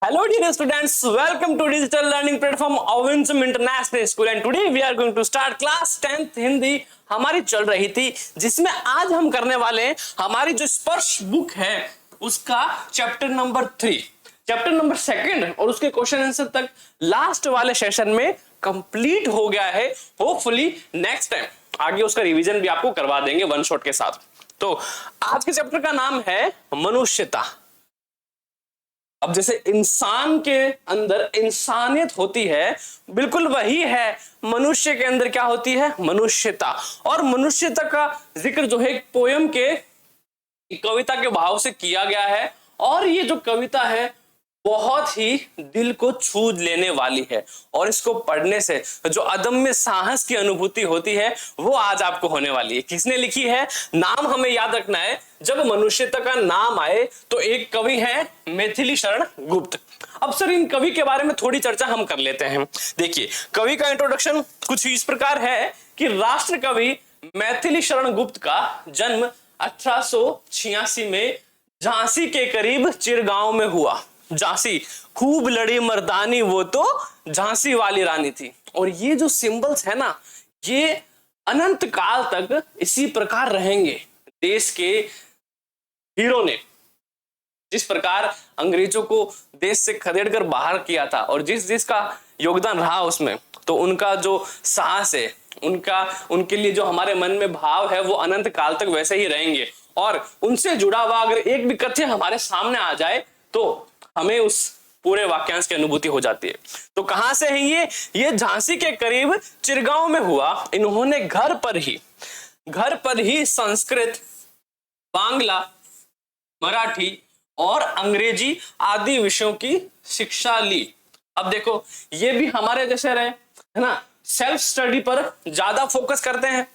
Hello dear students, welcome to digital learning platform Ovinsum International School and today we are going to start class 10th Hindi हमारी चल रही थी जिसमें आज हम करने वाले हैं हमारी जो स्पर्श बुक है उसका चैप्टर नंबर 3 चैप्टर नंबर 2 और उसके क्वेश्चन आंसर तक लास्ट वाले सेशन में कंप्लीट हो गया है। होपफुली नेक्स्ट टाइम आगे उसका रिवीजन भी आपको करवा देंगे वन शॉट के साथ। तो आज के चैप्टर का नाम है मनुष्यता। अब जैसे इंसान के अंदर इंसानियत होती है बिल्कुल वही है मनुष्य के अंदर क्या होती है मनुष्यता। और मनुष्यता का जिक्र जो है एक पोयम के कविता के भाव से किया गया है और ये जो कविता है बहुत ही दिल को छू लेने वाली है और इसको पढ़ने से जो अदम्य साहस की अनुभूति होती है वो आज आपको होने वाली है। किसने लिखी है, नाम हमें याद रखना है। जब मनुष्यता का नाम आए तो एक कवि है मैथिली शरण गुप्त। अब सर इन कवि के बारे में थोड़ी चर्चा हम कर लेते हैं। देखिए कवि का इंट्रोडक्शन कुछ इस प्रकार है कि राष्ट्र कवि मैथिली शरण गुप्त का जन्म 1886 में झांसी के करीब चिरगांव में हुआ। झांसी खूब लड़ी मर्दानी वो तो झांसी वाली रानी थी। और ये जो सिंबल्स है ना ये अनंत काल तक इसी प्रकार रहेंगे। देश के हीरो ने जिस प्रकार अंग्रेजों को देश से खदेड़कर बाहर किया था और जिस जिसका योगदान रहा उसमें, तो उनका जो साहस है उनके लिए जो हमारे मन में भाव है वो अनंत काल तक वैसे ही रहेंगे। और उनसे जुड़ा हुआ अगर एक भी कथ्य हमारे सामने आ जाए तो हमें उस पूरे वाक्यांश की अनुभूति हो जाती है। तो कहां से है ये झांसी के करीब चिरगांव में हुआ। इन्होंने घर पर ही संस्कृत, बांग्ला, मराठी और अंग्रेजी आदि विषयों की शिक्षा ली। अब देखो ये भी हमारे जैसे रहे है ना, सेल्फ स्टडी पर ज्यादा फोकस करते हैं।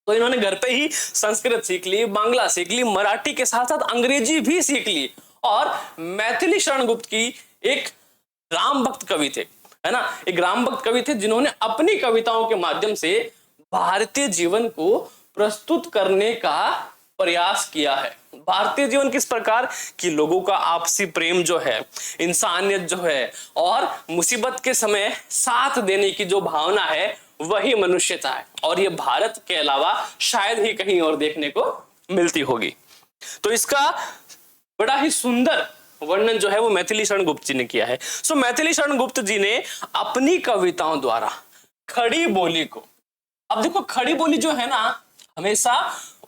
तो इन्होंने घर पे ही संस्कृत सीख ली, बांग्ला सीख ली, मराठी के साथ साथ अंग्रेजी भी सीख ली। और मैथिली शरण गुप्त की एक राम भक्त कवि थे, है ना, एक राम भक्त कवि थे जिन्होंने अपनी कविताओं के माध्यम से भारतीय जीवन को प्रस्तुत करने का प्रयास किया है। भारतीय जीवन किस प्रकार कि लोगों का आपसी प्रेम जो है, इंसानियत जो है और मुसीबत के समय साथ देने की जो भावना है वही मनुष्यता है। और ये भारत के अलावा शायद ही कहीं और देखने को मिलती होगी। तो इसका बड़ा ही सुंदर वर्णन जो है वो मैथिली शरण गुप्त जी ने किया है। सो मैथिली शरण गुप्त जी ने अपनी कविताओं द्वारा खड़ी बोली को, अब देखो खड़ी बोली जो है ना हमेशा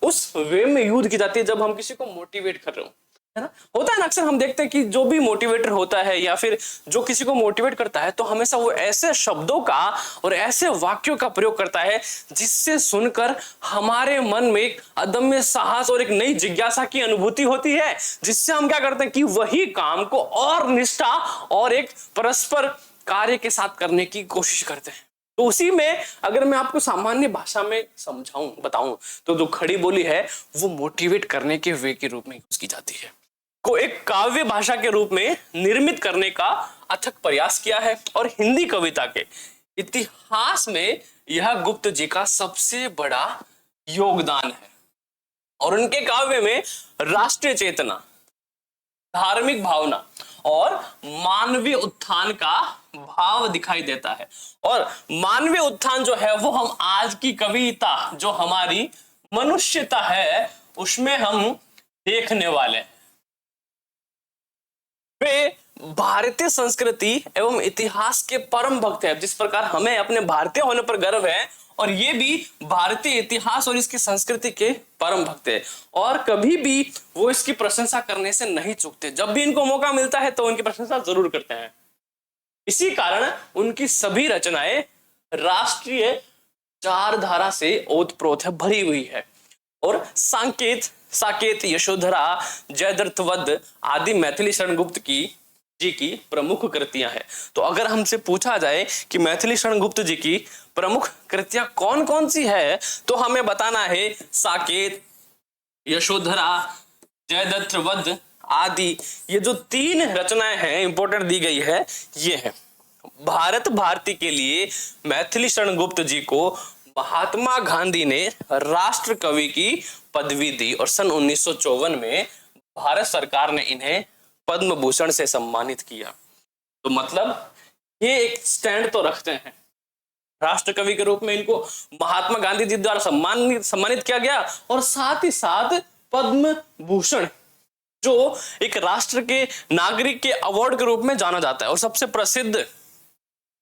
उस वे में यूज की जाती है जब हम किसी को मोटिवेट कर रहे हो, है ना। होता है ना अक्सर हम देखते हैं कि जो भी मोटिवेटर होता है या फिर जो किसी को मोटिवेट करता है तो हमेशा वो ऐसे शब्दों का और ऐसे वाक्यों का प्रयोग करता है जिससे सुनकर हमारे मन में एक अदम्य साहस और एक नई जिज्ञासा की अनुभूति होती है, जिससे हम क्या करते हैं कि वही काम को और निष्ठा और एक परस्पर कार्य के साथ करने की कोशिश करते हैं। तो उसी में अगर मैं आपको सामान्य भाषा में समझाऊं बताऊं तो जो खड़ी बोली है वो मोटिवेट करने के वे के रूप में यूज की जाती है, को एक काव्य भाषा के रूप में निर्मित करने का अथक प्रयास किया है। और हिंदी कविता के इतिहास में यह गुप्त जी का सबसे बड़ा योगदान है। और उनके काव्य में राष्ट्रीय चेतना, धार्मिक भावना और मानवीय उत्थान का भाव दिखाई देता है। और मानवीय उत्थान जो है वो हम आज की कविता जो हमारी मनुष्यता है उसमें हम देखने वाले हैं। वे भारतीय संस्कृति एवं इतिहास के परम भक्त हैं। जिस प्रकार हमें अपने भारतीय होने पर गर्व है और ये भी भारतीय इतिहास और इसकी संस्कृति के परम भक्त हैं और कभी भी वो इसकी प्रशंसा करने से नहीं चूकते। जब भी इनको मौका मिलता है तो उनकी प्रशंसा जरूर करते हैं। इसी कारण उनकी सभी रचनाएं राष्ट्रीय चार धारा से ओतप्रोत है, भरी हुई है। और साकेत, यशोधरा, जयद्रथ वध आदि मैथिली शरण गुप्त जी की प्रमुख कृतियां हैं। तो अगर हमसे पूछा जाए कि मैथिली शरण गुप्त जी की प्रमुख कृतियां कौन कौन सी है तो हमें बताना है साकेत, यशोधरा, जयद्रथ वध आदि। ये जो 3 रचनाएं हैं इंपोर्टेंट दी गई है ये है। भारत भारती के लिए मैथिली शरण गुप्त जी को महात्मा गांधी ने राष्ट्र कवि की पदवी दी और सन 1954 में भारत सरकार ने इन्हें पद्म भूषण से सम्मानित किया। तो मतलब ये एक स्टैंड तो रखते हैं, राष्ट्र कवि के रूप में इनको महात्मा गांधी जी द्वारा सम्मानित किया गया, और साथ ही साथ पद्म भूषण जो एक राष्ट्र के नागरिक के अवार्ड के रूप में जाना जाता है, और सबसे प्रसिद्ध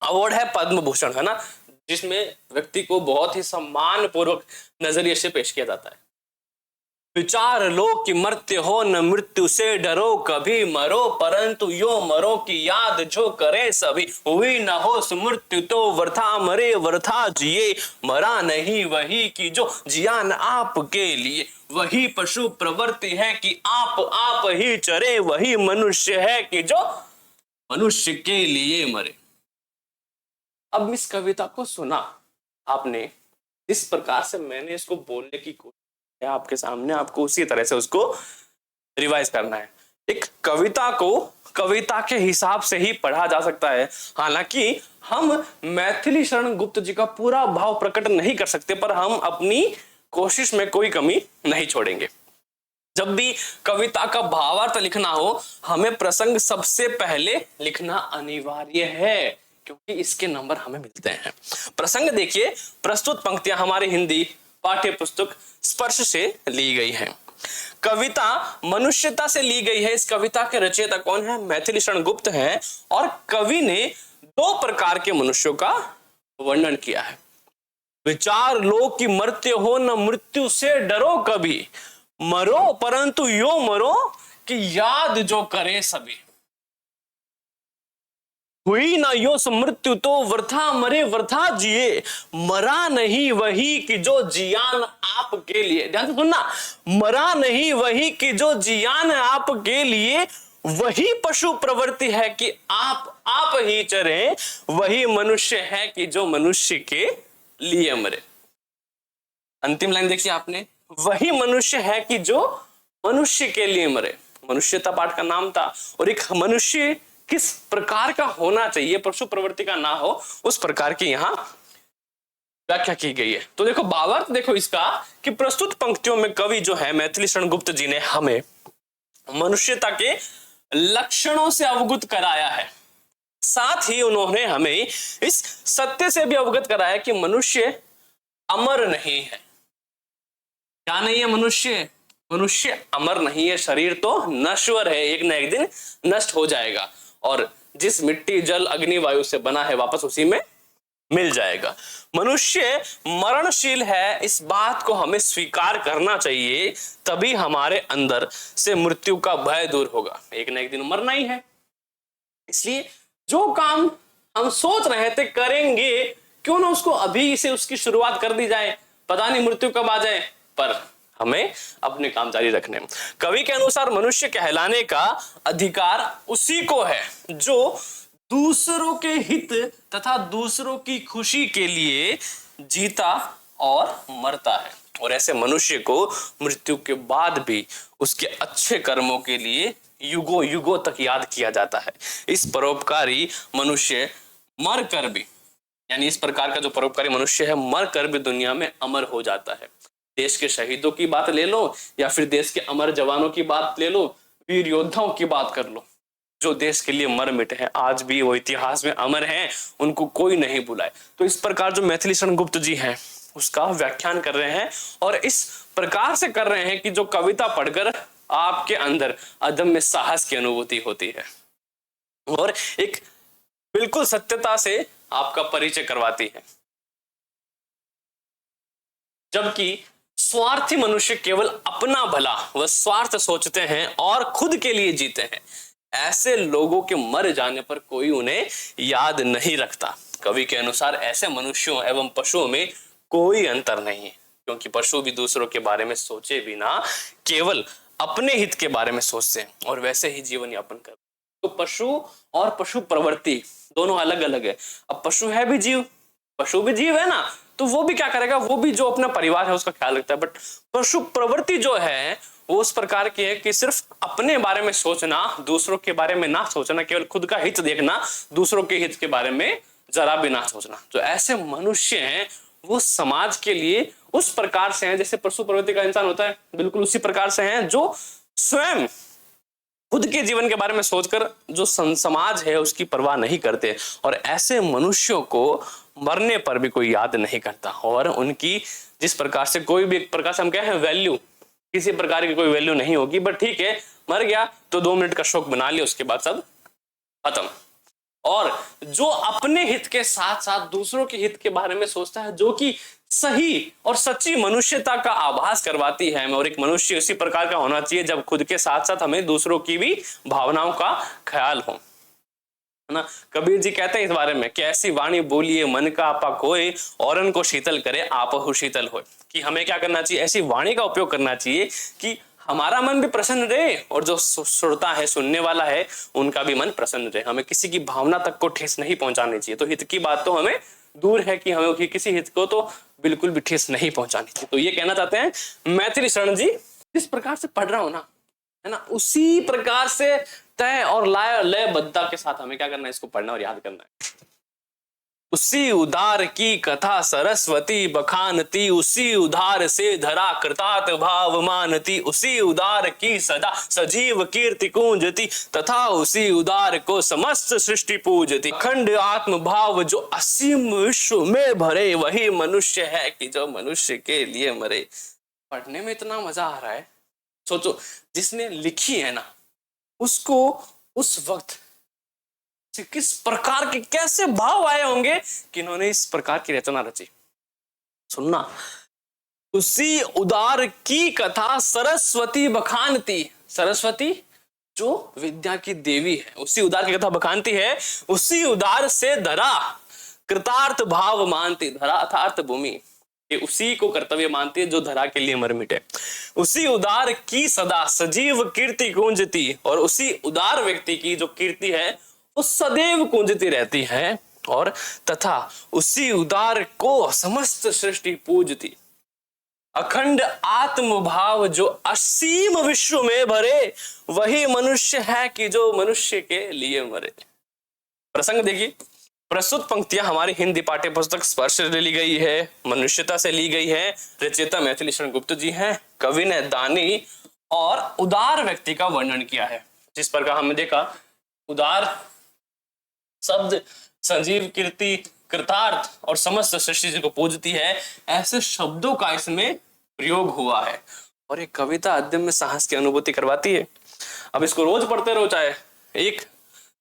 अवार्ड है पद्म भूषण, है ना, जिसमें व्यक्ति को बहुत ही सम्मान पूर्वक नजरिए से पेश किया जाता है। विचार लो कि मरते हो न मृत्यु से डरो, कभी मरो परंतु यो मरो कि याद जो करे सभी, हुई न हो मृत्यु तो वृथा मरे वृथा जिए, मरा नहीं वही कि जो जिया न आपके लिए, वही पशु प्रवृत्ति है कि आप ही चरे, वही मनुष्य है कि जो मनुष्य के लिए मरे। अब इस कविता को सुना आपने, इस प्रकार से मैंने इसको बोलने की कोशिश है आपके सामने, आपको उसी तरह से उसको रिवाइज करना है। एक कविता को कविता के हिसाब से ही पढ़ा जा सकता है, हालांकि हम मैथिली शरण गुप्त जी का पूरा भाव प्रकट नहीं कर सकते, पर हम अपनी कोशिश में कोई कमी नहीं छोड़ेंगे। जब भी कविता का भावार्थ लिखना हो, हमें प्रसंग सबसे पहले लिखना अनिवार्य है, क्योंकि इसके नंबर हमें मिलते हैं। प्रसंग देखिए, प्रस्तुत पंक्तियां हमारी हिंदी पाठ्य पुस्तक स्पर्श से ली गई है। कविता मनुष्यता से ली गई है। इस कविता के रचयिता कौन है? मैथिली शरण गुप्त है, और कवि ने 2 प्रकार के मनुष्यों का वर्णन किया है। विचार लो कि मरते हो न मृत्यु से डरो, कभी मरो परंतु यो मरो कि याद जो करे सभी, हुई ना यो मृत्यु तो वृथा मरे वृथा जिए, मरा नहीं वही कि जो जियान आपके लिए। ध्यान से सुनना, मरा नहीं वही कि जो जियान आपके लिए, वही पशु प्रवृत्ति है कि आप ही चरे, वही मनुष्य है कि जो मनुष्य के लिए मरे। अंतिम लाइन देखिए आपने, वही मनुष्य है कि जो मनुष्य के लिए मरे। मनुष्यता पाठ का नाम था, और एक मनुष्य किस प्रकार का होना चाहिए, पशु प्रवृत्ति का ना हो, उस प्रकार की यहां व्याख्या की गई है। तो देखो भावार्थ देखो इसका कि प्रस्तुत पंक्तियों में कवि जो है मैथिली शरण गुप्त जी ने हमें मनुष्यता के लक्षणों से अवगत कराया है, साथ ही उन्होंने हमें इस सत्य से भी अवगत कराया कि मनुष्य अमर नहीं है। क्या नहीं है? मनुष्य अमर नहीं है, शरीर तो नश्वर है, एक न एक दिन नष्ट हो जाएगा, और जिस मिट्टी जल अग्नि वायु से बना है वापस उसी में मिल जाएगा। मनुष्य मरणशील है, इस बात को हमें स्वीकार करना चाहिए, तभी हमारे अंदर से मृत्यु का भय दूर होगा। एक न एक दिन मरना ही है, इसलिए जो काम हम सोच रहे थे करेंगे, क्यों ना उसको अभी से उसकी शुरुआत कर दी जाए, पता नहीं मृत्यु कब आ जाए, पर हमें अपने काम जारी रखने। कवि के अनुसार मनुष्य कहलाने का अधिकार उसी को है जो दूसरों के हित तथा दूसरों की खुशी के लिए जीता और मरता है, और ऐसे मनुष्य को मृत्यु के बाद भी उसके अच्छे कर्मों के लिए युगों युगों तक याद किया जाता है। इस परोपकारी मनुष्य मर कर भी, यानी इस प्रकार का जो परोपकारी मनुष्य है मर कर भी दुनिया में अमर हो जाता है। देश के शहीदों की बात ले लो, या फिर देश के अमर जवानों की बात ले लो, वीर योद्धाओं की बात कर लो, जो देश के लिए मर मिटे हैं, आज भी वो इतिहास में अमर हैं, उनको कोई नहीं भुलाए। तो इस प्रकार जो मैथिली शरण गुप्त जी हैं उसका व्याख्यान कर रहे हैं, और इस प्रकार से कर रहे हैं कि जो कविता पढ़कर आपके अंदर अदम्य साहस की अनुभूति होती है, और एक बिल्कुल सत्यता से आपका परिचय करवाती है। जबकि स्वार्थी मनुष्य केवल अपना भला व स्वार्थ सोचते हैं और खुद के लिए जीते हैं, ऐसे लोगों के मर जाने पर कोई उन्हें याद नहीं रखता। कवि के अनुसार ऐसे मनुष्यों एवं पशुओं में कोई अंतर नहीं है, क्योंकि पशु भी दूसरों के बारे में सोचे बिना केवल अपने हित के बारे में सोचते हैं और वैसे ही जीवन यापन करते हैं। तो पशु और पशु प्रवृत्ति दोनों अलग अलग है। अब पशु है भी जीव, पशु भी जीव है ना, तो वो भी क्या करेगा, वो भी जो अपना परिवार है उसका ख्याल रखता है। बट पशु प्रवृत्ति जो है वो उस प्रकार की है कि सिर्फ अपने बारे में सोचना, दूसरों के बारे में ना सोचना, केवल खुद का हित देखना, दूसरों के हित के बारे में जरा भी ना सोचना। जो ऐसे मनुष्य हैं वो समाज के लिए उस प्रकार से हैं जैसे पशु प्रवृत्ति का इंसान होता है, बिल्कुल उसी प्रकार से हैं, जो स्वयं खुद के जीवन के बारे में सोचकर जो समाज है उसकी परवाह नहीं करते, और ऐसे मनुष्यों को मरने पर भी कोई याद नहीं करता, और उनकी जिस प्रकार से कोई भी एक प्रकार से हम क्या है वैल्यू, किसी प्रकार की कोई वैल्यू नहीं होगी। बट ठीक है, मर गया तो 2 मिनट का शोक बना लिया, उसके बाद सब खत्म। और जो अपने हित के साथ साथ दूसरों के हित के बारे में सोचता है, जो कि सही और सच्ची मनुष्यता का आभास करवाती है, और एक मनुष्य उसी प्रकार का होना चाहिए जब खुद के साथ साथ हमें दूसरों की भी भावनाओं का ख्याल हो, है ना। कबीर जी कहते हैं इस बारे में कि ऐसी वाणी बोलिए मन का आपा खोए, औरन को शीतल करे आपहु शीतल होए, कि हमें क्या करना चाहिए, ऐसी वाणी का उपयोग करना चाहिए कि हमारा मन भी प्रसन्न रहे और जो श्रोता है, सुनने वाला है, उनका भी मन प्रसन्न रहे। हमें किसी की भावना तक को ठेस नहीं पहुंचानी चाहिए। तो हित की बात तो हमें दूर है कि हमें किसी हित को तो बिल्कुल भी ठेस नहीं पहुंचानी चाहिए। तो ये कहना चाहते हैं मैथिली शरण जी, जिस प्रकार से पढ़ रहा हूं ना, है ना, उसी प्रकार से तय और लयबद्धता के साथ हमें क्या करना है, इसको पढ़ना और याद करना है। उसी उदार की कथा सरस्वती बखानती, उसी उदार से धरा कृतार्थ भाव मानती, उसी उदार की सदा सजीव कीर्ति कूंजती, तथा उसी उदार को समस्त सृष्टि पूजती। अखंड आत्म भाव जो असीम विश्व में भरे, वही मनुष्य है कि जो मनुष्य के लिए मरे। पढ़ने में इतना मजा आ रहा है, सोचो जिसने लिखी है ना, उसको उस वक्त किस प्रकार के कैसे भाव आए होंगे कि इन्होंने इस प्रकार की रचना रची। सुनना, उसी उदार की कथा सरस्वती बखानती, सरस्वती जो विद्या की देवी है, उसी उदार की कथा बखानती है। उसी उदार से धरा कृतार्थ भाव मानती, धरा अर्थात भूमि, ये उसी को कर्तव्य मानती है जो धरा के लिए मर मिटे। उसी उदार की सदा सजीव कीर्ति गूंजती, और उसी उदार व्यक्ति की जो कीर्ति है वो सदैव गूंजती रहती है, और तथा उसी उदार को समस्त सृष्टि पूजती। अखंड आत्म भाव जो असीम विश्व में भरे, वही मनुष्य है कि जो मनुष्य के लिए मरे। प्रसंग देखिए, प्रस्तुत पंक्तियां हमारी हिंदी पाठ्य पुस्तक स्पर्श से ली गई है, मनुष्यता से ली गई है। रचयिता मैथिली शरण गुप्त जी हैं। कवि ने दानी और उदार व्यक्ति का वर्णन किया है। जिस प्रकार हमने देखा, उदार शब्द संजीव कीर्ति कृतार्थ और समस्त सृष्टि को पूजती है, ऐसे शब्दों का इसमें प्रयोग हुआ है, और ये कविता अदम्य साहस की अनुभूति करवाती है। अब इसको रोज पढ़ते रहो, चाहे एक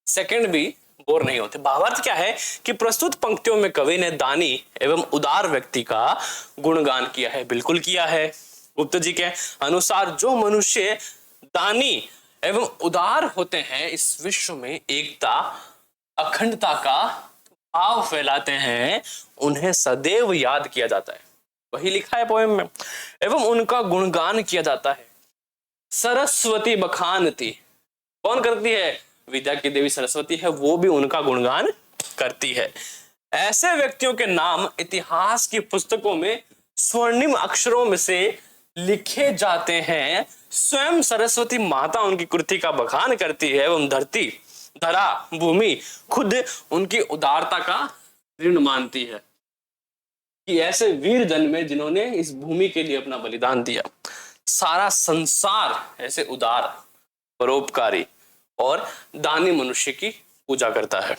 सेकंड भी बोर नहीं होते। भावार्थ क्या है कि प्रस्तुत पंक्तियों में कवि ने दानी एवं उदार व्यक्ति का गुणगान किया है, बिल्कुल किया है। गुप्त जी के अनुसार जो मनुष्य दानी एवं उदार होते हैं, इस विश्व में एकता अखंडता का भाव फैलाते हैं, उन्हें सदैव याद किया जाता है। वही लिखा है पोएम में, एवं उनका गुणगान किया जाता है। सरस्वती बखानती, कौन करती है? विद्या की देवी सरस्वती है, वो भी उनका गुणगान करती है। ऐसे व्यक्तियों के नाम इतिहास की पुस्तकों में स्वर्णिम अक्षरों में से लिखे जाते हैं। स्वयं सरस्वती माता उनकी कृति का बखान करती है, एवं धरती धरा भूमि खुद उनकी उदारता का ऋण मानती है कि ऐसे वीर जन्मे जिन्होंने इस भूमि के लिए अपना बलिदान दिया। सारा संसार ऐसे उदार, परोपकारी और दानी मनुष्य की पूजा करता है।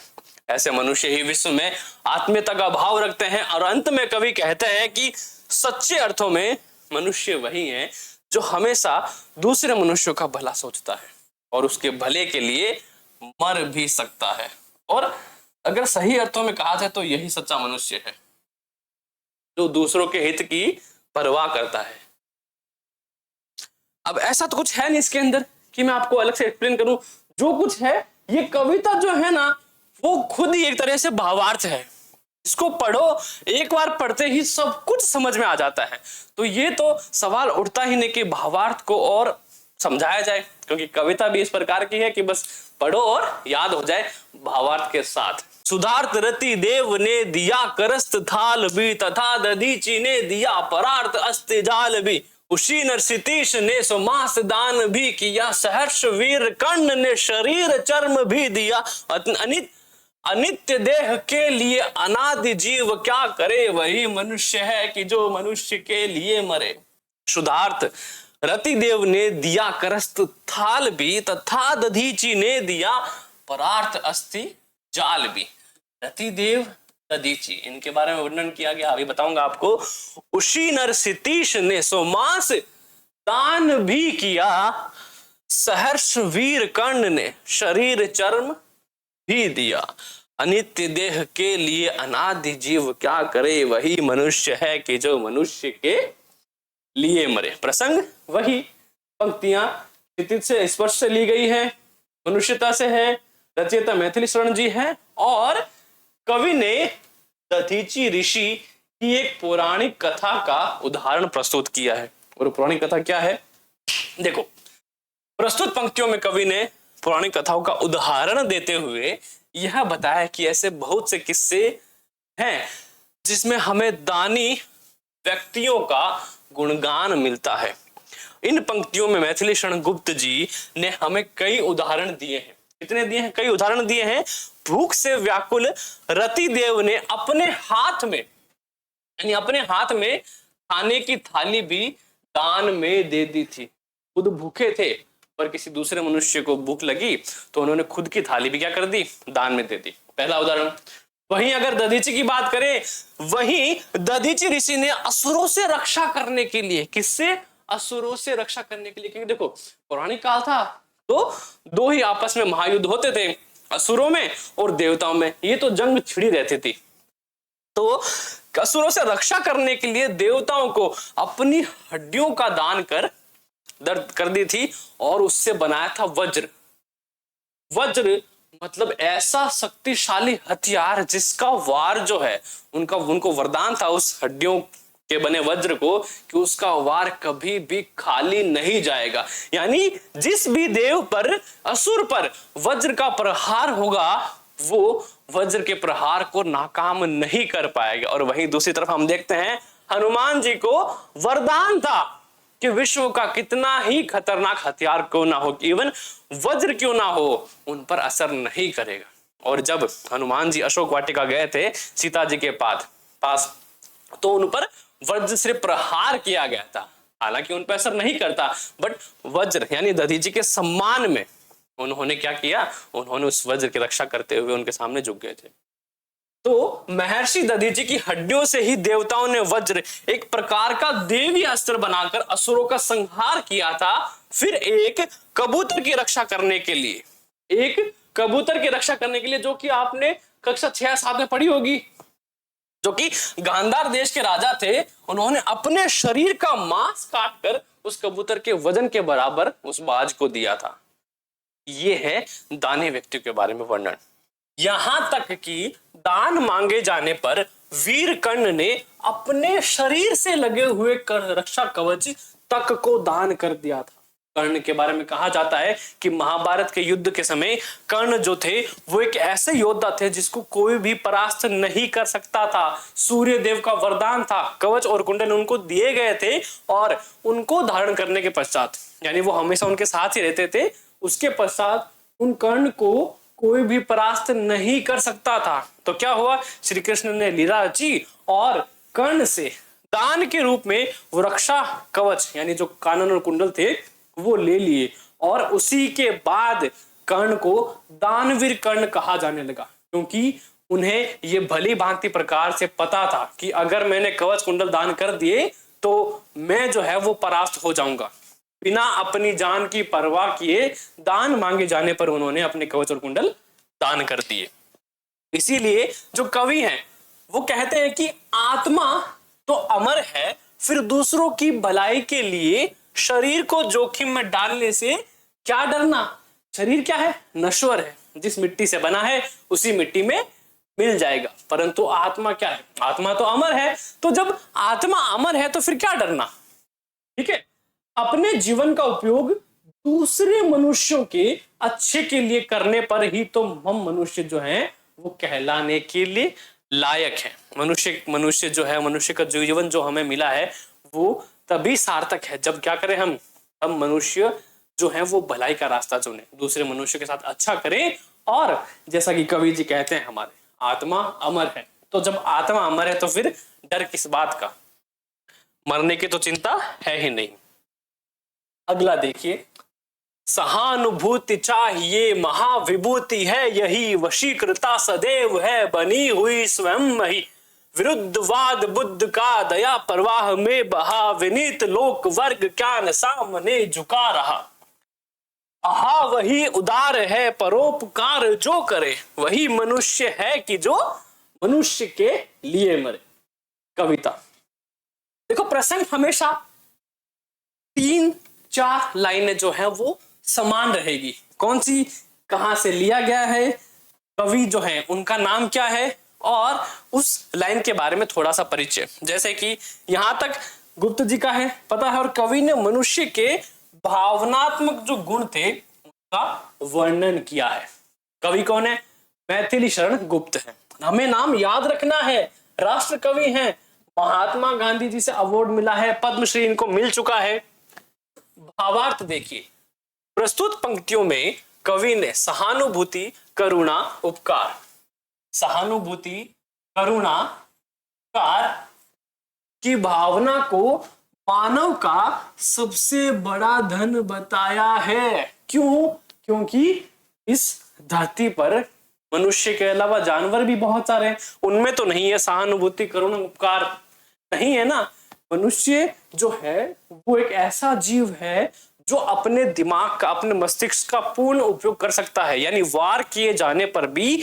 ऐसे मनुष्य ही विश्व में आत्मीयता का भाव रखते हैं। और अंत में कवि कहते हैं कि सच्चे अर्थों में मनुष्य वही है जो हमेशा दूसरे मनुष्यों का भला सोचता है और उसके भले के लिए मर भी सकता है। और अगर सही अर्थों में कहा जाए तो यही सच्चा मनुष्य है जो दूसरों के हित की परवाह करता है। अब ऐसा तो कुछ है नहीं इसके अंदर कि मैं आपको अलग से एक्सप्लेन करूं। जो कुछ है, ये कविता जो है ना, वो खुद ही एक तरह से भावार्थ है। इसको पढ़ो, एक बार पढ़ते ही सब कुछ समझ में आ जाता है। तो ये तो सवाल उठता ही नहीं कि भावार्थ को और समझाया जाए, क्योंकि कविता भी इस प्रकार की है कि बस पढ़ो और याद हो जाए भावार्थ के साथ। सुधार्थ रति देव ने दिया करस्त थाल भी, तथा दधीचि ने दिया परार्थ अस्ति जाल भी। उसी नरसितीश ने सुमास दान भी किया, सहर्ष वीर कर्ण ने शरीर चर्म भी दिया। अनित्य देह के लिए अनादि जीव क्या करे, वही मनुष्य है कि जो मनुष्य के लिए मरे। शुद्धार्थ रतिदेव ने दिया करस्त थाल भी, तथा दधीचि ने दिया परार्थ अस्थि जाल भी। रतिदेव, दधीचि, इनके बारे में वर्णन किया गया, अभी बताऊंगा आपको। उसी नर सितीश ने सोमास दान भी किया, सहर्ष वीर कर्ण ने शरीर चर्म भी दिया। अनित्य देह के लिए अनादि जीव क्या करे, वही मनुष्य है कि जो मनुष्य के लिए मरे। प्रसंग वही, पंक्तियां क्षितिज से स्पर्श से ली गई है, मनुष्यता से है, रचयिता मैथिली शरण जी है, और कवि ने दधीचि ऋषि की एक पौराणिक कथा का उदाहरण प्रस्तुत किया है। और पौराणिक कथा क्या है, देखो, प्रस्तुत पंक्तियों में कवि ने पौराणिक कथाओं का उदाहरण देते हुए यह बताया कि ऐसे बहुत से किस्से हैं जिसमें हमें दानी व्यक्तियों का गुणगान मिलता है। इन पंक्तियों में मैथिली शरण गुप्त जी ने हमें कई उदाहरण दिए हैं। कितने दिए हैं? कई उदाहरण दिए हैं। भूख से व्याकुल रतिदेव ने अपने हाथ में, यानी अपने हाथ में खाने की थाली भी दान में दे दी थी। खुद भूखे थे पर किसी दूसरे मनुष्य को भूख लगी तो उन्होंने खुद की थाली भी क्या कर दी, दान में दे दी। पहला उदाहरण। वहीं अगर दधीचि की बात करें, वहीं दधीचि ऋषि ने असुरों से रक्षा करने के लिए, किससे? असुरों से रक्षा करने के लिए, क्योंकि देखो पौराणिक काल था तो दो ही आपस में महायुद्ध होते थे, असुरों में और देवताओं में। ये तो जंग छिड़ी रहती थी। तो असुरों से रक्षा करने के लिए देवताओं को अपनी हड्डियों का दान कर दी थी और उससे बनाया था वज्र। वज्र मतलब ऐसा शक्तिशाली हथियार जिसका वार जो है, उनको वरदान था उस हड्डियों के बने वज्र को कि उसका वार कभी भी खाली नहीं जाएगा। यानी जिस भी देव पर, असुर पर वज्र का प्रहार होगा वो वज्र के प्रहार को नाकाम नहीं कर पाएगा। और वहीं दूसरी तरफ हम देखते हैं हनुमान जी को वरदान था कि विश्व का कितना ही खतरनाक हथियार क्यों ना हो, इवन वज्र क्यों ना हो, उन पर असर नहीं करेगा। और जब हनुमान जी अशोक वाटिका गए थे सीता जी के पास तो उन पर वज्र से प्रहार किया गया था। हालांकि उन पर असर नहीं करता, बट वज्र यानी दधीचि के सम्मान में उन्होंने क्या किया, उन्होंने उस वज्र की रक्षा करते हुए उनके सामने झुक गए थे। तो महर्षि दधीचि की हड्डियों से ही देवताओं ने वज्र, एक प्रकार का देवी अस्त्र बनाकर असुरों का संहार किया था। फिर एक कबूतर की रक्षा करने के लिए, जो कि आपने कक्षा 6-7 में पढ़ी होगी, जो कि गांधार देश के राजा थे, उन्होंने अपने शरीर का मांस काटकर उस कबूतर के वजन के बराबर उस बाज को दिया था। ये है दानी व्यक्ति के बारे में वर्णन। यहां तक कि दान मांगे जाने पर वीर कर्ण ने अपने शरीर से लगे हुए रक्षा कवच तक को दान कर दिया था। कर्ण के बारे में कहा जाता है कि महाभारत के युद्ध के समय कर्ण जो थे वो एक ऐसे योद्धा थे जिसको कोई भी परास्त नहीं कर सकता था। सूर्य देव का वरदान था, कवच और कुंडल उनको दिए गए थे और उनको धारण करने के पश्चात, यानी वो हमेशा उनके साथ ही रहते थे, उसके पश्चात उन कर्ण को कोई भी परास्त नहीं कर सकता था। तो क्या हुआ, श्री कृष्ण ने लीला रची और कर्ण से दान के रूप में वो रक्षा कवच यानी जो कानन और कुंडल थे वो ले लिए। और उसी के बाद कर्ण को दानवीर कर्ण कहा जाने लगा, क्योंकि उन्हें ये भली भांति प्रकार से पता था कि अगर मैंने कवच कुंडल दान कर दिए तो मैं जो है वो परास्त हो जाऊंगा। बिना अपनी जान की परवाह किए दान मांगे जाने पर उन्होंने अपने कवच और कुंडल दान कर दिए। इसीलिए जो कवि हैं वो कहते हैं कि आत्मा तो अमर है, फिर दूसरों की भलाई के लिए शरीर को जोखिम में डालने से क्या डरना। शरीर क्या है, नश्वर है, जिस मिट्टी से बना है उसी मिट्टी में मिल जाएगा, परंतु आत्मा क्या है, आत्मा तो अमर है। तो जब आत्मा अमर है तो फिर क्या डरना। ठीक है, अपने जीवन का उपयोग दूसरे मनुष्यों के अच्छे के लिए करने पर ही तो हम मनुष्य जो हैं वो कहलाने के लिए लायक है। मनुष्य जो है, मनुष्य का जीवन जो हमें मिला है वो तभी सार्थक है जब क्या करें, हम मनुष्य जो है वो भलाई का रास्ता चुने, दूसरे मनुष्य के साथ अच्छा करें। और जैसा कि कवि जी कहते हैं हमारे आत्मा अमर है, तो जब आत्मा अमर है तो फिर डर किस बात का, मरने की तो चिंता है ही नहीं। अगला देखिए, सहानुभूति चाहिए महाविभूति है यही, वशीकृता सदैव है बनी हुई स्वयं ही, विरुद्धवाद बुद्ध का दया प्रवाह में बहा, विनीत लोक वर्ग क्या न सामने झुका रहा, आहा वही उदार है परोपकार जो करे, वही मनुष्य है कि जो मनुष्य के लिए मरे। कविता देखो, प्रसंग हमेशा 3-4 लाइनें जो है वो समान रहेगी। कौन सी, कहां से लिया गया है, कवि जो है उनका नाम क्या है, और उस लाइन के बारे में थोड़ा सा परिचय। जैसे कि यहां तक गुप्त जी का है, पता है, और कवि ने मनुष्य के भावनात्मक जो गुण थे उनका वर्णन किया है। कवि कौन है? मैथिली शरण गुप्त है। हमें नाम याद रखना है, राष्ट्र कवि हैं, महात्मा गांधी जी से अवार्ड मिला है, पद्मश्री इनको मिल चुका है। भावार्थ देखिए, प्रस्तुत पंक्तियों में कवि ने सहानुभूति, करुणा, उपकार, सहानुभूति, करुणा, उपकार की भावना को मानव का सबसे बड़ा धन बताया है। क्यों? क्योंकि इस धरती पर मनुष्य के अलावा जानवर भी बहुत सारे हैं, उनमें तो नहीं है सहानुभूति, करुणा, उपकार, नहीं है ना। मनुष्य जो है वो एक ऐसा जीव है जो अपने दिमाग का, अपने मस्तिष्क का पूर्ण उपयोग कर सकता है, यानी वार किए जाने पर भी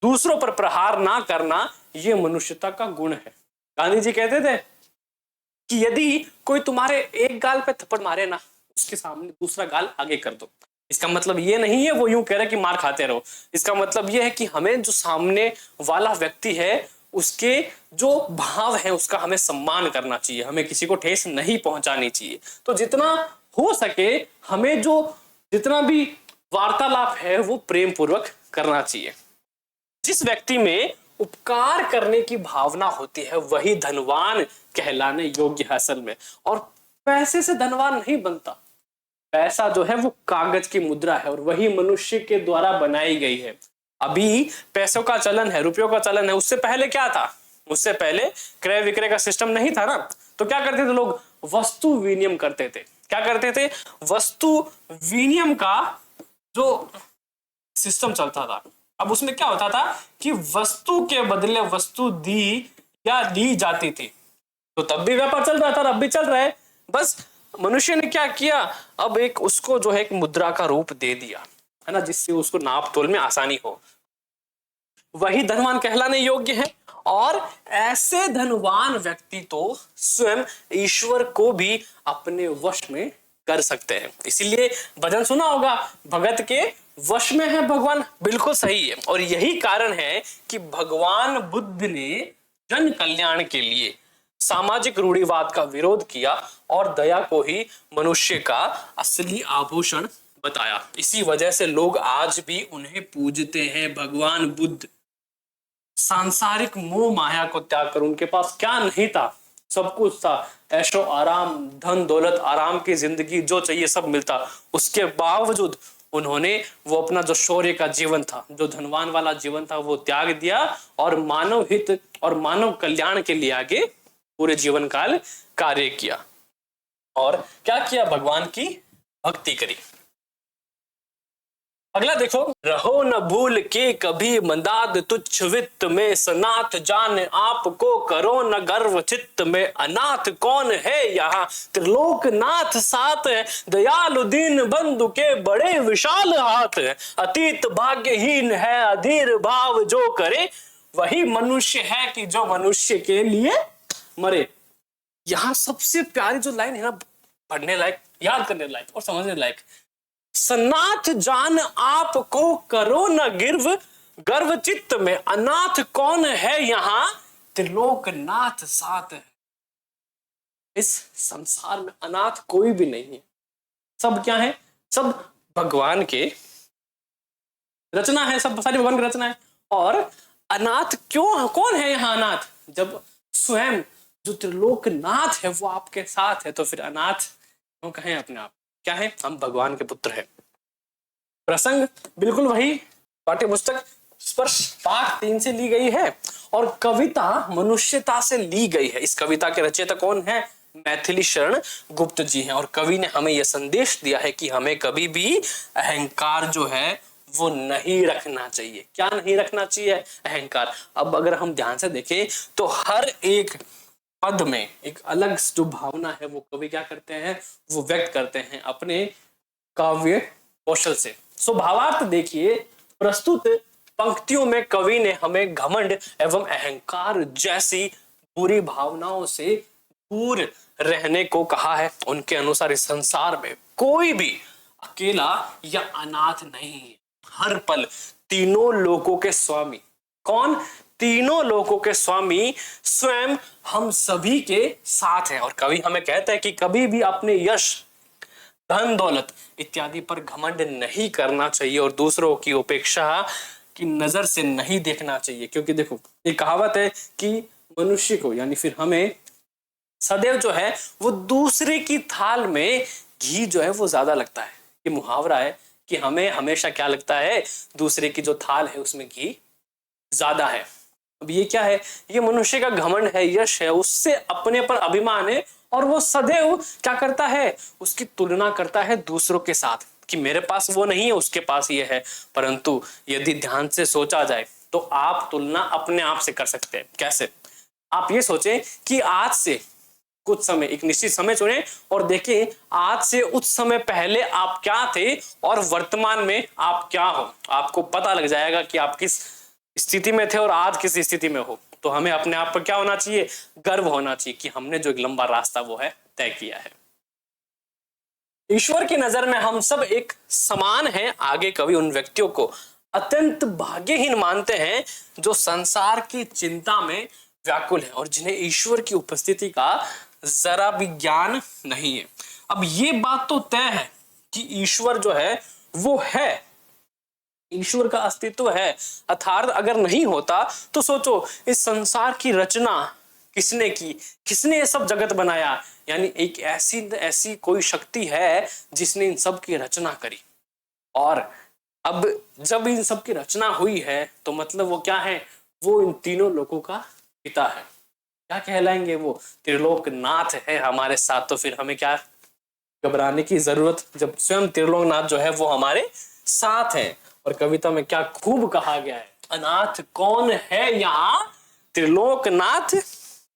दूसरों पर प्रहार ना करना, यह मनुष्यता का गुण है। गांधी जी कहते थे कि यदि कोई तुम्हारे एक गाल पे थप्पड़ मारे ना, उसके सामने दूसरा गाल आगे कर दो। इसका मतलब ये नहीं है वो यूं कह रहे कि मार खाते रहो, इसका मतलब ये है कि हमें जो सामने वाला व्यक्ति है उसके जो भाव है उसका हमें सम्मान करना चाहिए, हमें किसी को ठेस नहीं पहुंचानी चाहिए। तो जितना हो सके हमें जो जितना भी वार्तालाप है वो प्रेम पूर्वक करना चाहिए। जिस व्यक्ति में उपकार करने की भावना होती है वही धनवान कहलाने योग्य है असल में। और पैसे से धनवान नहीं बनता, पैसा जो है वो कागज की मुद्रा है और वही मनुष्य के द्वारा बनाई गई है। अभी पैसों का चलन है, रुपयों का चलन है, उससे पहले क्या था? उससे पहले क्रय विक्रय का सिस्टम नहीं था ना। तो क्या करते थे लोग? वस्तु विनिमय करते थे। क्या करते थे? वस्तु विनिमय का जो सिस्टम चलता था। अब उसमें क्या होता था कि वस्तु के बदले वस्तु दी या ली जाती थी। तो तब भी व्यापार चल रहा था, अब भी चल रहा है। बस मनुष्य ने क्या किया, अब एक उसको जो है एक मुद्रा का रूप दे दिया है ना, जिससे उसको नाप तोल में आसानी हो। वही धनवान कहलाने योग्य है। और ऐसे धनवान व्यक्ति तो स्वयं ईश्वर को भी अपने वश में कर सकते हैं। इसीलिए भजन सुना होगा, भगत के वश में है भगवान। बिल्कुल सही है। और यही कारण है कि भगवान बुद्ध ने जन कल्याण के लिए सामाजिक रूढ़िवाद का विरोध किया और दया को ही मनुष्य का असली आभूषण बताया। इसी वजह से लोग आज भी उन्हें पूजते हैं, भगवान बुद्ध। सांसारिक मोह माया को त्याग कर, उनके पास क्या नहीं था, सब कुछ था, ऐशो आराम, धन दौलत, आराम की जिंदगी, जो चाहिए सब मिलता। उसके बावजूद उन्होंने वो अपना जो शौर्य का जीवन था, जो धनवान वाला जीवन था, वो त्याग दिया और मानव हित और मानव कल्याण के लिए आगे पूरे जीवन काल कार्य किया। और क्या किया? भगवान की भक्ति करी। अगला देखो, रहो न भूल के कभी मंदाद तुच्छ वित्त में, सनाथ जान आपको करो न गर्व चित्त में, अनाथ कौन है यहाँ त्रिलोक नाथ साथ है, दयालु दीन बंधु के बड़े विशाल हाथ है, अतीत भाग्यहीन है अधीर भाव जो करे, वही मनुष्य है कि जो मनुष्य के लिए मरे। यहां सबसे प्यारी जो लाइन है ना, पढ़ने लायक, याद करने लायक और समझने लायक, सनाथ जान आपको करो न गर्व चित्त में, अनाथ कौन है यहाँ त्रिलोक नाथ साथ है। इस संसार में अनाथ कोई भी नहीं है, सब क्या है? सब भगवान के रचना है, सब सारी भगवान की रचना है। और अनाथ क्यों, कौन है यहाँ अनाथ? जब स्वयं जो त्रिलोक नाथ है वो आपके साथ है, तो फिर अनाथ क्यों कहें अपने आप? क्या है? हम भगवान के पुत्र हैं। प्रसंग बिल्कुल वही पाठ्य पुस्तक स्पर्श पाठ 3 से ली गई है और कविता मनुष्यता से ली गई है। इस कविता के रचयिता कौन है? मैथिली शरण गुप्त जी हैं और कवि ने हमें यह संदेश दिया है कि हमें कभी भी अहंकार जो है वो नहीं रखना चाहिए। क्या नहीं रखना चाहिए? अहंकार। अब अगर हम ध्यान से देखें तो हर एक पद में एक अलग जो भावना है वो कवि क्या करते हैं, वो व्यक्त करते हैं अपने काव्य कौशल से। सो भावार्थ देखिए, प्रस्तुत पंक्तियों में कवि ने हमें घमंड एवं अहंकार जैसी बुरी भावनाओं से दूर रहने को कहा है। उनके अनुसार इस संसार में कोई भी अकेला या अनाथ नहीं है। हर पल तीनों लोकों के स्वामी कौन? तीनों लोकों के स्वामी स्वयं हम सभी के साथ हैं। और कवि हमें कहता है कि कभी भी अपने यश, धन दौलत इत्यादि पर घमंड नहीं करना चाहिए और दूसरों की उपेक्षा की नजर से नहीं देखना चाहिए। क्योंकि देखो, एक कहावत है कि मनुष्य को यानी फिर हमें सदैव जो है वो दूसरे की थाल में घी जो है वो ज्यादा लगता है। ये मुहावरा है कि हमें हमेशा क्या लगता है, दूसरे की जो थाल है उसमें घी ज्यादा है। अब ये क्या है? ये मनुष्य का घमंड है, यश है, उससे अपने पर अभिमान है और वो सदैव क्या करता है, उसकी तुलना करता है दूसरों के साथ कि मेरे पास वो नहीं है, उसके पास ये है। परंतु यदि ध्यान से सोचा जाए तो आप तुलना अपने आप से कर सकते हैं। कैसे? आप ये सोचें कि आज से कुछ समय, एक निश्चित समय चुने और देखें आज से उस समय पहले आप क्या थे और वर्तमान में आप क्या हो। आपको पता लग जाएगा कि आप किस स्थिति में थे और आज किस स्थिति में हो। तो हमें अपने आप पर क्या होना चाहिए? गर्व होना चाहिए कि हमने जो एक लंबा रास्ता वो है तय किया है। ईश्वर की नजर में हम सब एक समान हैं। आगे कवि उन व्यक्तियों को अत्यंत भाग्यहीन मानते हैं जो संसार की चिंता में व्याकुल है और जिन्हें ईश्वर की उपस्थिति का जरा भी ज्ञान नहीं है। अब ये बात तो तय है कि ईश्वर जो है वो है, ईश्वर का अस्तित्व है। अर्थात अगर नहीं होता तो सोचो इस संसार की रचना किसने की, किसने ये सब जगत बनाया? यानी एक ऐसी कोई शक्ति है जिसने इन सब की रचना करी। और अब जब इन सब की रचना हुई है तो मतलब वो क्या है? वो इन तीनों लोगों का पिता है। क्या कहलाएंगे? वो त्रिलोकनाथ है हमारे साथ। तो फिर हमें क्या घबराने की जरूरत, जब स्वयं त्रिलोकनाथ जो है वो हमारे साथ है। और कविता में क्या खूब कहा गया है, अनाथ कौन है यहाँ, त्रिलोकनाथ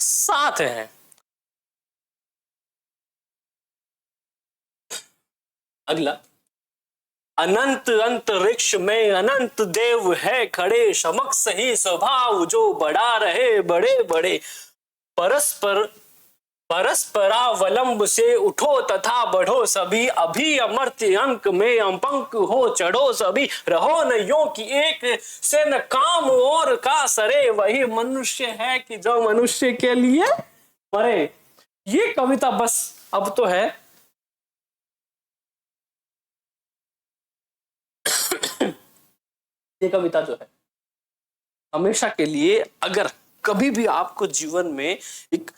साथ है। अगला, अनंत अंतरिक्ष में अनंत देव है खड़े, समक्ष ही स्वभाव जो बड़ा रहे बड़े बड़े, परस्परावलंब से उठो तथा बढ़ो सभी, अभी अमर्त्य अंक में अपंक हो चढ़ो सभी, रहो न यो कि एक से न काम और का सरे, वही मनुष्य है कि जो मनुष्य के लिए मरे। ये कविता बस अब तो है ये कविता जो है हमेशा के लिए, अगर कभी भी आपको जीवन में एक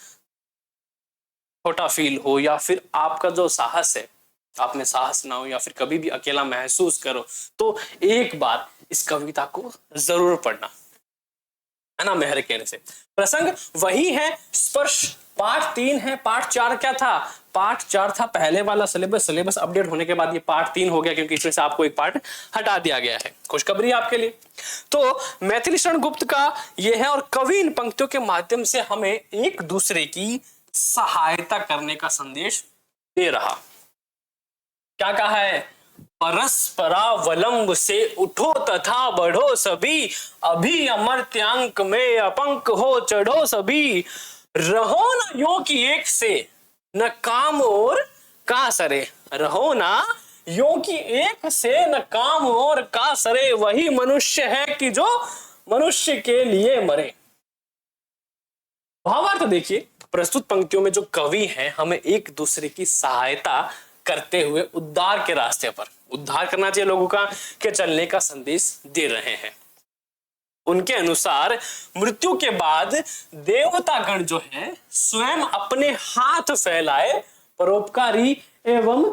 छोटा फील हो या फिर आपका जो साहस है आप में साहस ना हो या फिर कभी भी अकेला महसूस करो तो एक बार इस कविता को जरूर पढ़ना, है ना, मेरे कहने से। प्रसंग वही है, स्पर्श पाठ 3 है। पाठ 4 क्या था? पाठ 4 था पहले वाला सिलेबस अपडेट होने के बाद ये पाठ 3 हो गया क्योंकि इसमें से आपको एक पार्ट हटा दिया गया है। खुशखबरी आपके लिए। तो मैथिली शरण गुप्त का ये है और कवि इन पंक्तियों के माध्यम से हमें एक दूसरे की सहायता करने का संदेश दे रहा। क्या कहा है? परस्परावलंब से उठो तथा बढ़ो सभी, अभी अमर्त्यांक में अपंक हो चढ़ो सभी, रहो न यो कि एक से न काम और का सरे, रहो ना यो कि एक से न काम और का सरे, वही मनुष्य है कि जो मनुष्य के लिए मरे। भावार्थ देखिए, प्रस्तुत पंक्तियों में जो कवि हैं हमें एक दूसरे की सहायता करते हुए उद्धार के रास्ते पर, उद्धार करना चाहिए लोगों का, के चलने का संदेश दे रहे हैं। उनके अनुसार मृत्यु के बाद देवतागण जो है स्वयं अपने हाथ फैलाए परोपकारी एवं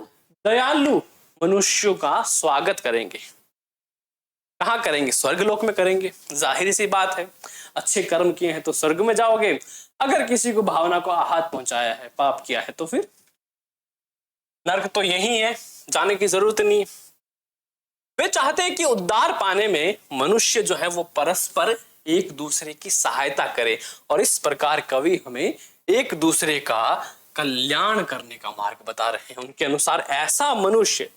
दयालु मनुष्यों का स्वागत करेंगे। कहां करेंगे? स्वर्गलोक में करेंगे, जाहिर सी बात है। अच्छे कर्म किए हैं तो स्वर्ग में जाओगे, अगर किसी को भावना को आहत पहुंचाया है, पाप किया है, तो फिर नर्क तो यही है, जाने की जरूरत नहीं। वे चाहते हैं कि उद्धार पाने में मनुष्य जो है वो परस्पर एक दूसरे की सहायता करे, और इस प्रकार कवि हमें एक दूसरे का कल्याण करने का मार्ग बता रहे हैं। उनके अनुसार ऐसा मनुष्य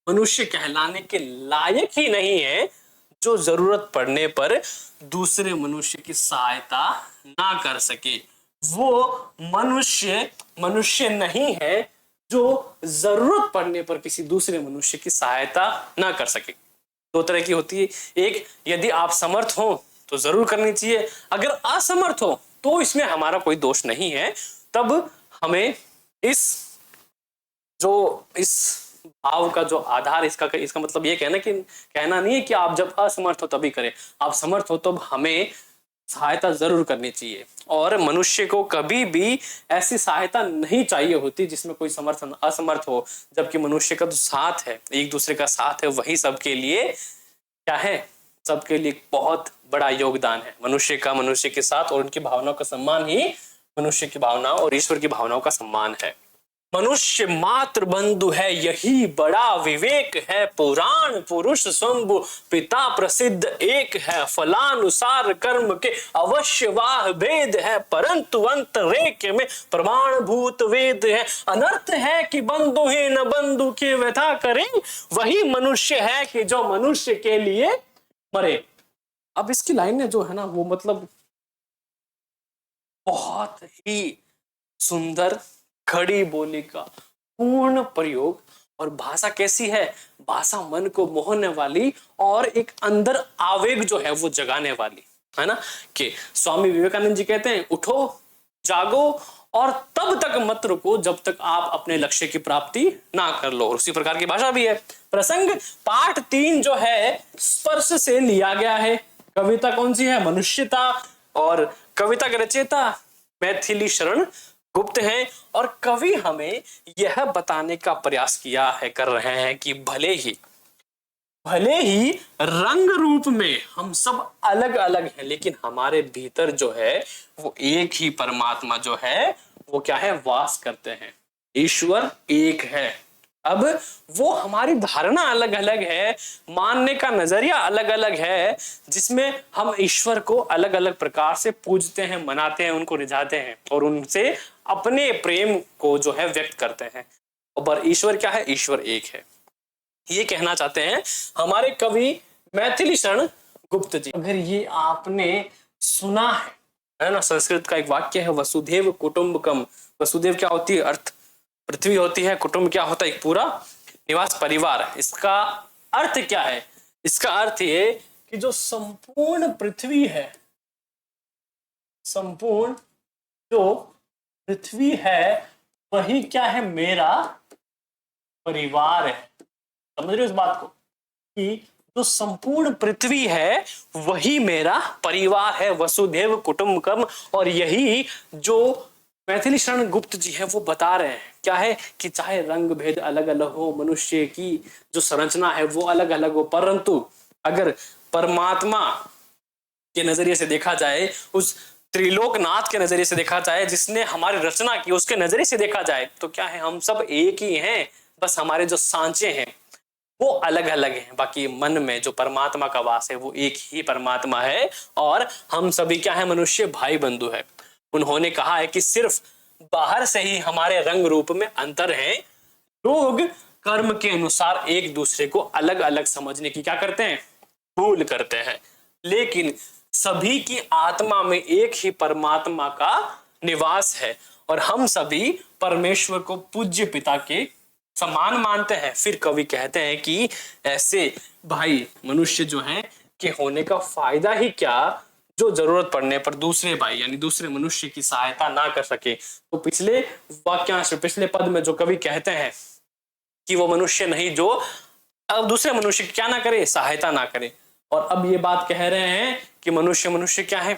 मनुष्य कहलाने के लायक ही नहीं है जो जरूरत पड़ने पर दूसरे मनुष्य की सहायता ना कर सके। वो मनुष्य नहीं है जो जरूरत पड़ने पर किसी दूसरे मनुष्य की सहायता ना कर सके। दो तरह की होती है, एक यदि आप समर्थ हो तो जरूर करनी चाहिए, अगर असमर्थ हो तो इसमें हमारा कोई दोष नहीं है। तब हमें इस भाव का जो आधार, इसका मतलब ये कहना नहीं है कि आप जब असमर्थ हो तभी करें, आप समर्थ हो तो हमें सहायता जरूर करनी चाहिए। और मनुष्य को कभी भी ऐसी सहायता नहीं चाहिए होती जिसमें कोई असमर्थ हो, जबकि मनुष्य का जो साथ है, एक दूसरे का साथ है, वही सबके लिए क्या है, सबके लिए बहुत बड़ा योगदान है। मनुष्य के साथ और उनकी भावनाओं का सम्मान ही मनुष्य की भावना और ईश्वर की भावनाओं का सम्मान है। मनुष्य मात्र बंधु है, यही बड़ा विवेक है। पुराण पुरुष शंभु पिता प्रसिद्ध एक है। फलानुसार कर्म के अवश्य वाह भेद है, परंतु अंतरेक्य में प्रमाण भूत वेद है। अनर्थ है कि बंधु ही न बंधु की व्यथा करे, वही मनुष्य है कि जो मनुष्य के लिए मरे। अब इसकी लाइनें जो है ना वो मतलब बहुत ही सुंदर, खड़ी बोली का पूर्ण प्रयोग, और भाषा कैसी है, भाषा मन को मोहने वाली और एक अंदर आवेग जो है वो जगाने वाली है ना। कि स्वामी विवेकानंद जी कहते हैं, उठो जागो और तब तक मत रुको जब तक आप अपने लक्ष्य की प्राप्ति ना कर लो। और उसी प्रकार की भाषा भी है। प्रसंग पाठ 3 जो है स्पर्श से लिया गया है। कविता कौन सी है, मनुष्यता, और कविता के रचयिता मैथिली शरण गुप्त हैं। और कवि हमें यह बताने का प्रयास कर रहे हैं कि भले ही रंग रूप में हम सब अलग अलग हैं, लेकिन हमारे भीतर जो है वो एक ही परमात्मा जो है वो क्या है, वास करते हैं। ईश्वर एक है। अब वो हमारी धारणा अलग अलग है, मानने का नजरिया अलग अलग है, जिसमें हम ईश्वर को अलग अलग प्रकार से पूजते हैं, मनाते हैं, उनको रिझाते हैं और उनसे अपने प्रेम को जो है व्यक्त करते हैं। और ईश्वर क्या है, ईश्वर एक है, ये कहना चाहते हैं हमारे कवि मैथिली शरण गुप्त जी। अगर ये आपने सुना है ना, संस्कृत का एक वाक्य है, वसुधैव कुटुंबकम। वसुधैव क्या होती है, अर्थ पृथ्वी होती है, कुटुंब क्या होता है, एक पूरा निवास परिवार। इसका अर्थ क्या है, इसका अर्थ ये कि जो संपूर्ण पृथ्वी है, संपूर्ण जो पृथ्वी है वही क्या है, मेरा परिवार है। समझ रहे हो इस बात को, कि जो संपूर्ण पृथ्वी है वही मेरा परिवार है, वसुधैव कुटुंबकम। और यही जो मैथिली शरण गुप्त जी है वो बता रहे हैं, क्या है कि चाहे रंग भेद अलग अलग हो, मनुष्य की जो संरचना है वो अलग अलग हो, परंतु अगर परमात्मा के नजरिए से देखा जाए, उस त्रिलोकनाथ के नजरिए से देखा जाए, जिसने हमारी रचना की, उसके नजरिए से देखा जाए, तो क्या है, हम सब एक ही हैं। बस हमारे जो सांचे हैं वो अलग अलग हैं, बाकी मन में जो परमात्मा का वास है वो एक ही परमात्मा है। और हम सभी क्या है, मनुष्य भाई बंधु है। उन्होंने कहा है कि सिर्फ बाहर से ही हमारे रंग रूप में अंतर है। लोग कर्म के अनुसार एक दूसरे को अलग अलग समझने की क्या करते हैं, भूल करते हैं, लेकिन सभी की आत्मा में एक ही परमात्मा का निवास है और हम सभी परमेश्वर को पूज्य पिता के समान मानते हैं। फिर कवि कहते हैं कि ऐसे भाई मनुष्य जो हैं के होने का फायदा ही क्या, जो जरूरत पड़ने पर दूसरे भाई यानी दूसरे मनुष्य की सहायता ना कर सके। तो पिछले वाक्यांश, पिछले पद में जो कवि कहते हैं कि वो मनुष्य नहीं जो अब दूसरे मनुष्य की क्या ना करे, सहायता ना करे, और अब ये बात कह रहे हैं कि मनुष्य क्या है,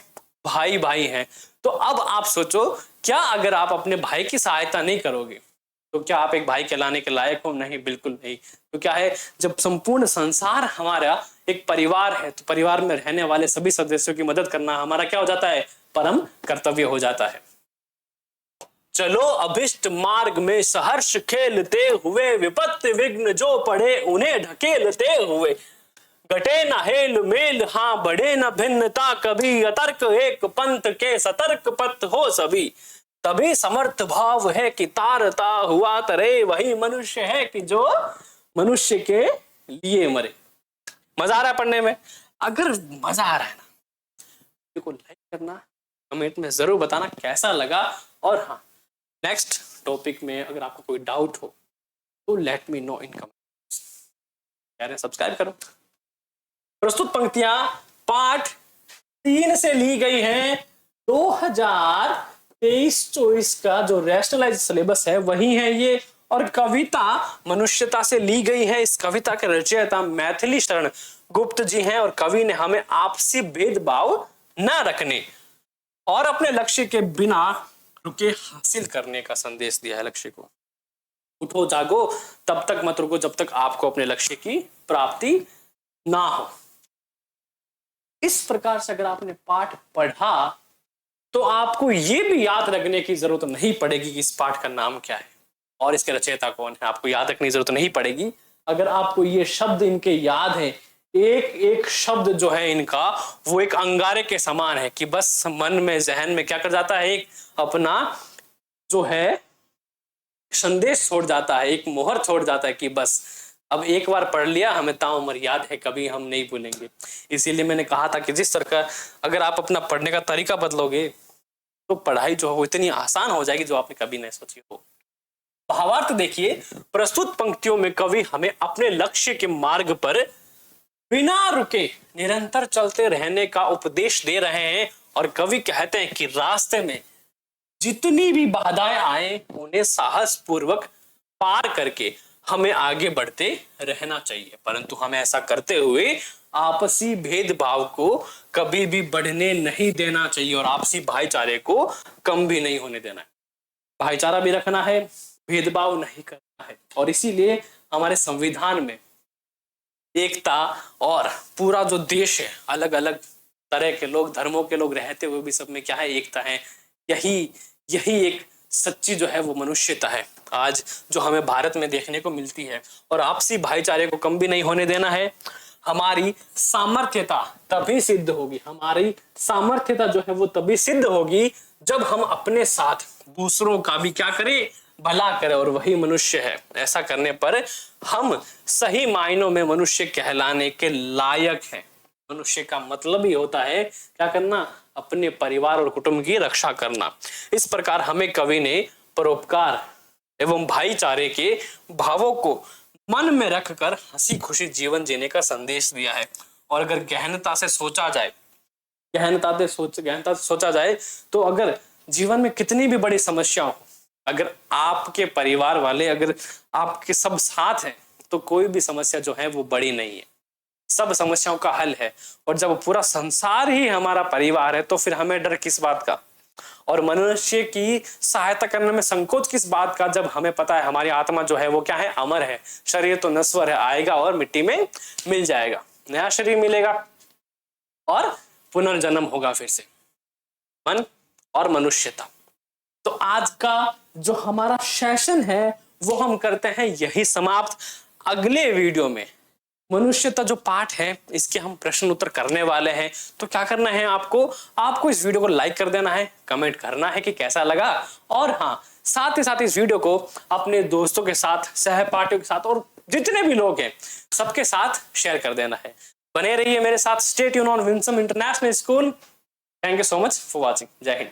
भाई भाई है। तो अब आप सोचो, क्या अगर आप अपने भाई की सहायता नहीं करोगे तो क्या आप एक भाई कहलाने के लायक हो? नहीं, बिल्कुल नहीं। तो क्या है, जब संपूर्ण संसार हमारा एक परिवार है तो परिवार में रहने वाले सभी सदस्यों की मदद करना हमारा क्या हो जाता है? परम कर्तव्य हो जाता है। चलो अभिष्ट मार्ग में सहर्ष खेलते हुए, विपत्ति विघ्न जो पड़े उन्हें ढकेलते हुए, घटे न हेल मेल हाँ बढ़े न भिन्नता कभी, अतर्क एक पंथ के सतर्क पथ हो सभी, तभी समर्थ भाव है कि तारता हुआ तरे, वही मनुष्य है कि जो मनुष्य के लिए मरे। मजा आ रहा है पढ़ने में? अगर मजा आ रहा है ना, वीडियो को लाइक करना, कमेंट में जरूर बताना कैसा लगा। और हाँ, नेक्स्ट टॉपिक में अगर आपको कोई डाउट हो तो लेट मी नो इन कमेंट्स। कह रहे हैं सब्सक्राइब करो। प्रस्तुत पंक्तियां पाठ 3 से ली गई हैं। 2023-24 का जो रैशनलाइज सिलेबस है वही है ये, और कविता मनुष्यता से ली गई है। इस कविता के रचयिता मैथिली शरण गुप्त जी हैं, और कवि ने हमें आपसी भेदभाव न रखने और अपने लक्ष्य के बिना रुके हासिल करने का संदेश दिया है। लक्ष्य को उठो जागो, तब तक मत रुको जब तक आपको अपने लक्ष्य की प्राप्ति ना हो। इस प्रकार से अगर आपने पाठ पढ़ा तो आपको यह भी याद रखने की जरूरत नहीं पड़ेगी कि इस पाठ का नाम क्या है और इसके रचयिता कौन है। आपको याद रखने की जरूरत नहीं पड़ेगी। अगर आपको ये शब्द इनके याद है, एक एक शब्द जो है इनका वो एक अंगारे के समान है कि बस मन में जहन में क्या कर जाता है, एक अपना जो है संदेश छोड़ जाता है, एक मोहर छोड़ जाता है कि बस अब एक बार पढ़ लिया, हमें ताउम्र याद है, कभी हम नहीं भूलेंगे। इसीलिए मैंने कहा था कि जिस तरह का अगर आप अपना पढ़ने का तरीका बदलोगे तो पढ़ाई जो है वो इतनी आसान हो जाएगी जो आपने कभी नहीं सोची हो। भावार्थ देखिए, प्रस्तुत पंक्तियों में कवि हमें अपने लक्ष्य के मार्ग पर बिना रुके निरंतर चलते रहने का उपदेश दे रहे हैं। और कवि कहते हैं कि रास्ते में जितनी भी बाधाएं आए उन्हें साहस पूर्वक पार करके हमें आगे बढ़ते रहना चाहिए, परंतु हमें ऐसा करते हुए आपसी भेदभाव को कभी भी बढ़ने नहीं देना चाहिए और आपसी भाईचारे को कम भी नहीं होने देना है। भाईचारा भी रखना है, भेदभाव नहीं करना है। और इसीलिए हमारे संविधान में एकता और पूरा जो देश है, अलग अलग तरह के लोग, धर्मों के लोग रहते हुए भी सब में क्या है, एकता है। यही एक सच्ची जो है वो मनुष्यता है आज जो हमें भारत में देखने को मिलती है। और आपसी भाईचारे को कम भी नहीं होने देना है। हमारी सामर्थ्यता तभी सिद्ध होगी, हमारी सामर्थ्यता जो है वो तभी सिद्ध होगी जब हम अपने साथ दूसरों का भी क्या करें, भला करें, और वही मनुष्य है। ऐसा करने पर हम सही मायनों में मनुष्य कहलाने के लायक हैं। मनुष्य का मतलब ही होता है क्या करना, अपने परिवार और कुटुंब की रक्षा करना। इस प्रकार हमें कवि ने परोपकार एवं भाईचारे के भावों को मन में रखकर हंसी खुशी जीवन जीने का संदेश दिया है। और अगर गहनता से सोचा जाए तो अगर जीवन में कितनी भी बड़ी समस्या हो, अगर आपके परिवार वाले अगर आपके सब साथ हैं तो कोई भी समस्या जो है वो बड़ी नहीं है, सब समस्याओं का हल है। और जब पूरा संसार ही हमारा परिवार है तो फिर हमें डर किस बात का, और मनुष्य की सहायता करने में संकोच किस बात का, जब हमें पता है हमारी आत्मा जो है वो क्या है, अमर है। शरीर तो नश्वर है, आएगा और मिट्टी में मिल जाएगा, नया शरीर मिलेगा और पुनर्जन्म होगा फिर से। मन और मनुष्यता। तो आज का जो हमारा सेशन है वो हम करते हैं यही समाप्त। अगले वीडियो में मनुष्यता जो पाठ है इसके हम प्रश्न उत्तर करने वाले हैं। तो क्या करना है आपको इस वीडियो को लाइक कर देना है, कमेंट करना है कि कैसा लगा, और हाँ साथ ही साथ इस वीडियो को अपने दोस्तों के साथ, सहपाठियों के साथ और जितने भी लोग हैं सबके साथ शेयर कर देना है। बने रहिए मेरे साथ। Stay tune on Winsome international school. Thank you so much for watching. जय हिंद।